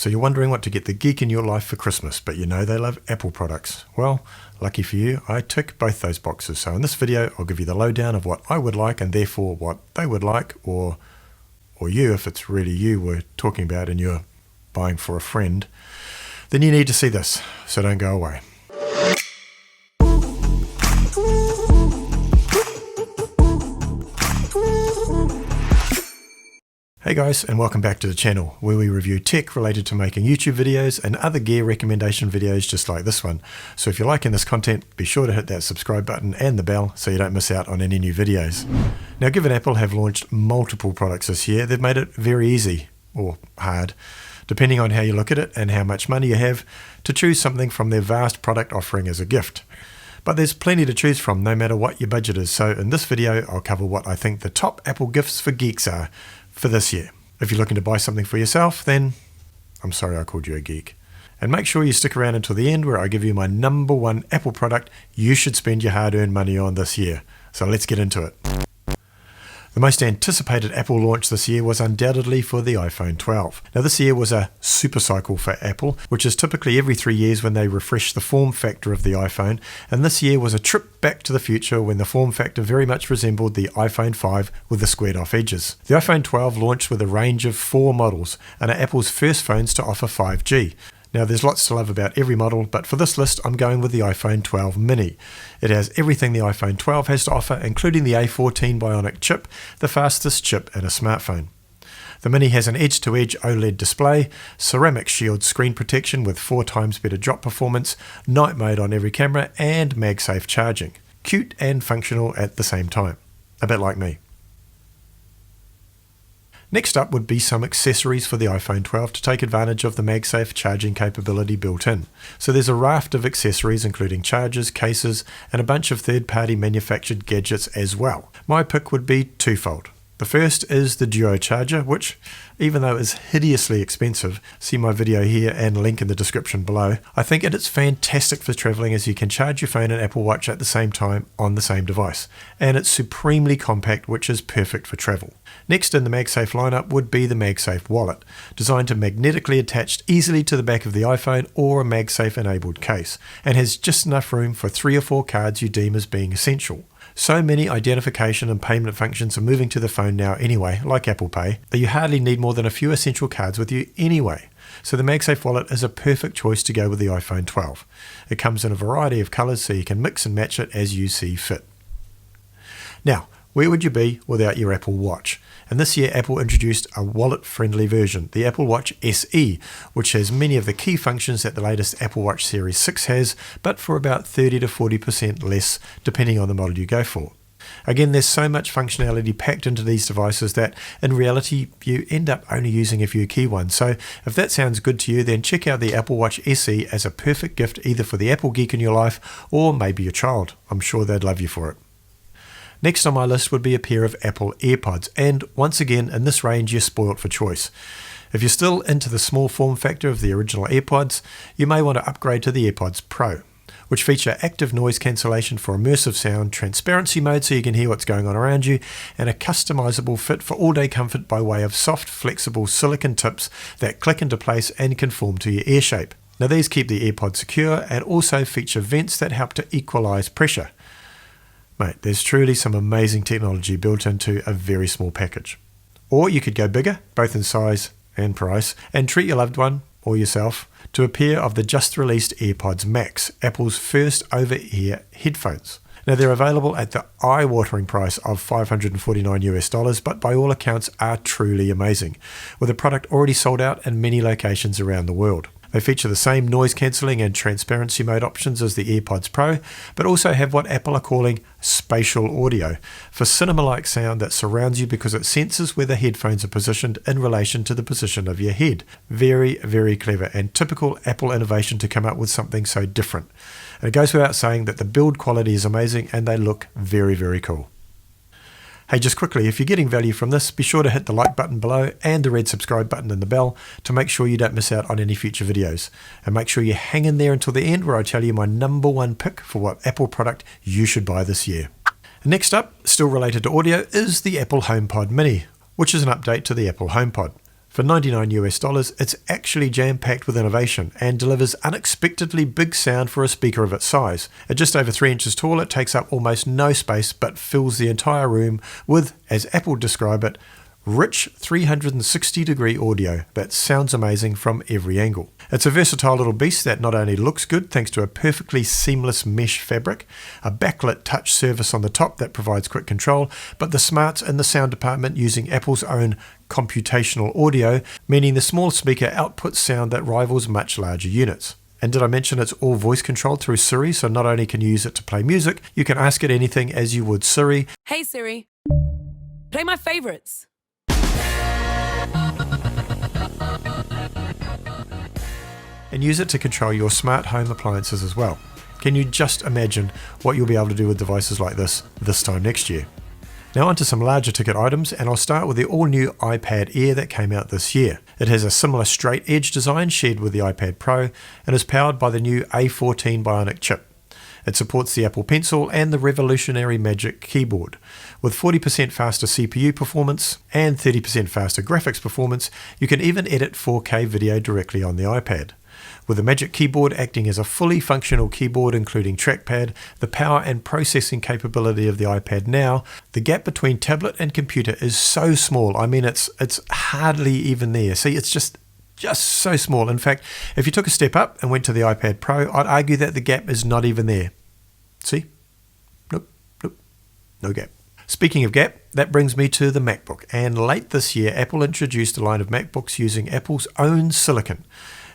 So you're wondering what to get the geek in your life for Christmas, but you know they love Apple products. Well, lucky for you, I tick both those boxes. So in this video, I'll give you the lowdown of what I would like and therefore what they would like, or you, if it's really you we're talking about and you're buying for a friend, then you need to see this, so don't go away. Hey guys, and welcome back to the channel where we review tech related to making YouTube videos and other gear recommendation videos just like this one. So if you're liking this content, be sure to hit that subscribe button and the bell so you don't miss out on any new videos. Now, given Apple have launched multiple products this year, they've made it very easy, or hard, depending on how you look at it and how much money you have, to choose something from their vast product offering as a gift. But there's plenty to choose from no matter what your budget is, so in this video I'll cover what I think the top Apple gifts for geeks are for this year. If you're looking to buy something for yourself, then I'm sorry I called you a geek. And make sure you stick around until the end where I give you my number one Apple product you should spend your hard-earned money on this year. So let's get into it. The most anticipated Apple launch this year was undoubtedly for the iPhone 12. Now this year was a super cycle for Apple, which is typically every 3 years when they refresh the form factor of the iPhone, and this year was a trip back to the future when the form factor very much resembled the iPhone 5 with the squared off edges. The iPhone 12 launched with a range of 4 models and are Apple's first phones to offer 5G. Now there's lots to love about every model, but for this list I'm going with the iPhone 12 mini. It has everything the iPhone 12 has to offer, including the A14 Bionic chip, the fastest chip in a smartphone. The mini has an edge-to-edge OLED display, ceramic shield screen protection with 4 times better drop performance, night mode on every camera, and MagSafe charging. Cute and functional at the same time. A bit like me. Next up would be some accessories for the iPhone 12 to take advantage of the MagSafe charging capability built in. So there's a raft of accessories including chargers, cases, and a bunch of third-party manufactured gadgets as well. My pick would be twofold. The first is the Duo charger, which, even though it's hideously expensive, see my video here and link in the description below, I think it's fantastic for traveling as you can charge your phone and Apple Watch at the same time on the same device. And it's supremely compact, which is perfect for travel. Next in the MagSafe lineup would be the MagSafe wallet, designed to magnetically attach easily to the back of the iPhone or a MagSafe enabled case, and has just enough room for 3 or 4 cards you deem as being essential. So many identification and payment functions are moving to the phone now anyway, like Apple Pay, that you hardly need more than a few essential cards with you anyway. So the MagSafe wallet is a perfect choice to go with the iPhone 12. It comes in a variety of colours so you can mix and match it as you see fit. Now, where would you be without your Apple Watch? And this year Apple introduced a wallet-friendly version, the Apple Watch SE, which has many of the key functions that the latest Apple Watch Series 6 has, but for about 30 to 40% less, depending on the model you go for. Again, there's so much functionality packed into these devices that, in reality, you end up only using a few key ones. So if that sounds good to you, then check out the Apple Watch SE as a perfect gift either for the Apple geek in your life or maybe your child. I'm sure they'd love you for it. Next on my list would be a pair of Apple AirPods, and once again in this range you're spoilt for choice. If you're still into the small form factor of the original AirPods, you may want to upgrade to the AirPods Pro, which feature active noise cancellation for immersive sound, transparency mode so you can hear what's going on around you, and a customizable fit for all-day comfort by way of soft, flexible silicone tips that click into place and conform to your ear shape. Now these keep the AirPods secure and also feature vents that help to equalize pressure. Mate, there's truly some amazing technology built into a very small package. Or you could go bigger, both in size and price, and treat your loved one, or yourself, to a pair of the just released AirPods Max, Apple's first over-ear headphones. Now they're available at the eye-watering price of $549 but by all accounts are truly amazing, with the product already sold out in many locations around the world. They feature the same noise cancelling and transparency mode options as the AirPods Pro, but also have what Apple are calling spatial audio, for cinema-like sound that surrounds you because it senses where the headphones are positioned in relation to the position of your head. Very, very clever and typical Apple innovation to come up with something so different. And it goes without saying that the build quality is amazing and they look very, very cool. Hey, just quickly, if you're getting value from this, be sure to hit the like button below and the red subscribe button and the bell to make sure you don't miss out on any future videos. And make sure you hang in there until the end where I tell you my number one pick for what Apple product you should buy this year. Next up, still related to audio, is the Apple HomePod Mini, which is an update to the Apple HomePod. For $99 it's actually jam-packed with innovation and delivers unexpectedly big sound for a speaker of its size. At just over 3 inches tall, it takes up almost no space but fills the entire room with, as Apple describe it, rich 360-degree audio that sounds amazing from every angle. It's a versatile little beast that not only looks good thanks to a perfectly seamless mesh fabric, a backlit touch surface on the top that provides quick control, but the smarts in the sound department using Apple's own computational audio, meaning the small speaker outputs sound that rivals much larger units. And did I mention it's all voice controlled through Siri, so not only can you use it to play music, you can ask it anything as you would Siri. Hey Siri, play my favorites. And use it to control your smart home appliances as well. Can you just imagine what you'll be able to do with devices like this time next year? Now onto some larger ticket items, and I'll start with the all-new iPad Air that came out this year. It has a similar straight edge design shared with the iPad Pro and is powered by the new A14 Bionic chip. It supports the Apple Pencil and the revolutionary Magic Keyboard. With 40% faster CPU performance and 30% faster graphics performance, you can even edit 4K video directly on the iPad. With the Magic Keyboard acting as a fully functional keyboard including trackpad, the power and processing capability of the iPad now, the gap between tablet and computer is so small. I mean, it's hardly even there. See, it's just so small. In fact, if you took a step up and went to the iPad Pro, I'd argue that the gap is not even there. See? Nope, no gap. Speaking of gap, that brings me to the MacBook. And late this year, Apple introduced a line of MacBooks using Apple's own silicon.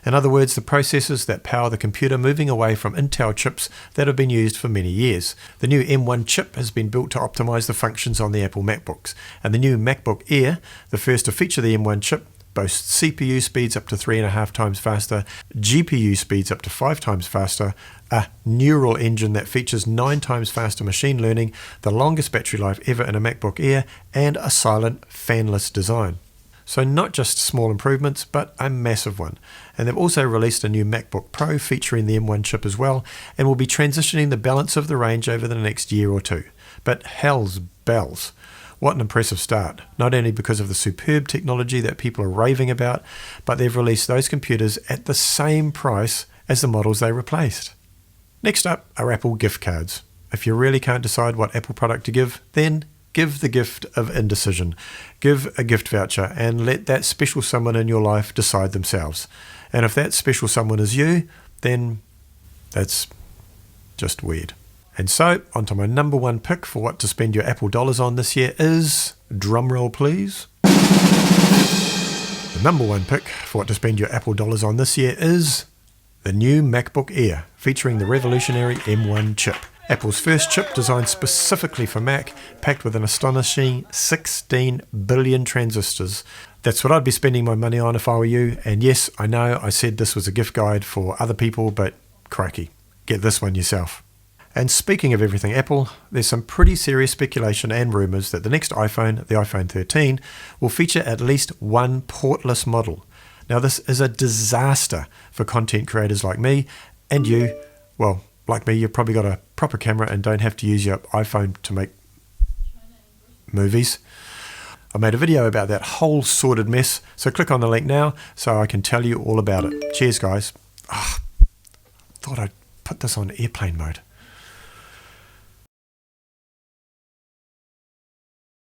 In other words, the processors that power the computer, moving away from Intel chips that have been used for many years. The new M1 chip has been built to optimize the functions on the Apple MacBooks. And the new MacBook Air, the first to feature the M1 chip, boasts CPU speeds up to 3.5 times faster, GPU speeds up to 5 times faster, a neural engine that features 9 times faster machine learning, the longest battery life ever in a MacBook Air, and a silent, fanless design. So not just small improvements, but a massive one. And they've also released a new MacBook Pro featuring the M1 chip as well, and will be transitioning the balance of the range over the next year or two. But hell's bells. What an impressive start, not only because of the superb technology that people are raving about, but they've released those computers at the same price as the models they replaced. Next up are Apple gift cards. If you really can't decide what Apple product to give, then give the gift of indecision. Give a gift voucher and let that special someone in your life decide themselves. And if that special someone is you, then that's just weird. And so, onto my number one pick for what to spend your Apple dollars on this year is, drumroll please. The number one pick for what to spend your Apple dollars on this year is the new MacBook Air, featuring the revolutionary M1 chip. Apple's first chip designed specifically for Mac, packed with an astonishing 16 billion transistors. That's what I'd be spending my money on if I were you. And yes, I know I said this was a gift guide for other people, but crikey, get this one yourself. And speaking of everything Apple, there's some pretty serious speculation and rumours that the next iPhone, the iPhone 13, will feature at least one portless model. Now this is a disaster for content creators like me and you. Well, like me, you've probably got a proper camera and don't have to use your iPhone to make movies. I made a video about that whole sorted mess, so click on the link now so I can tell you all about it. Cheers guys. Thought I'd put this on airplane mode.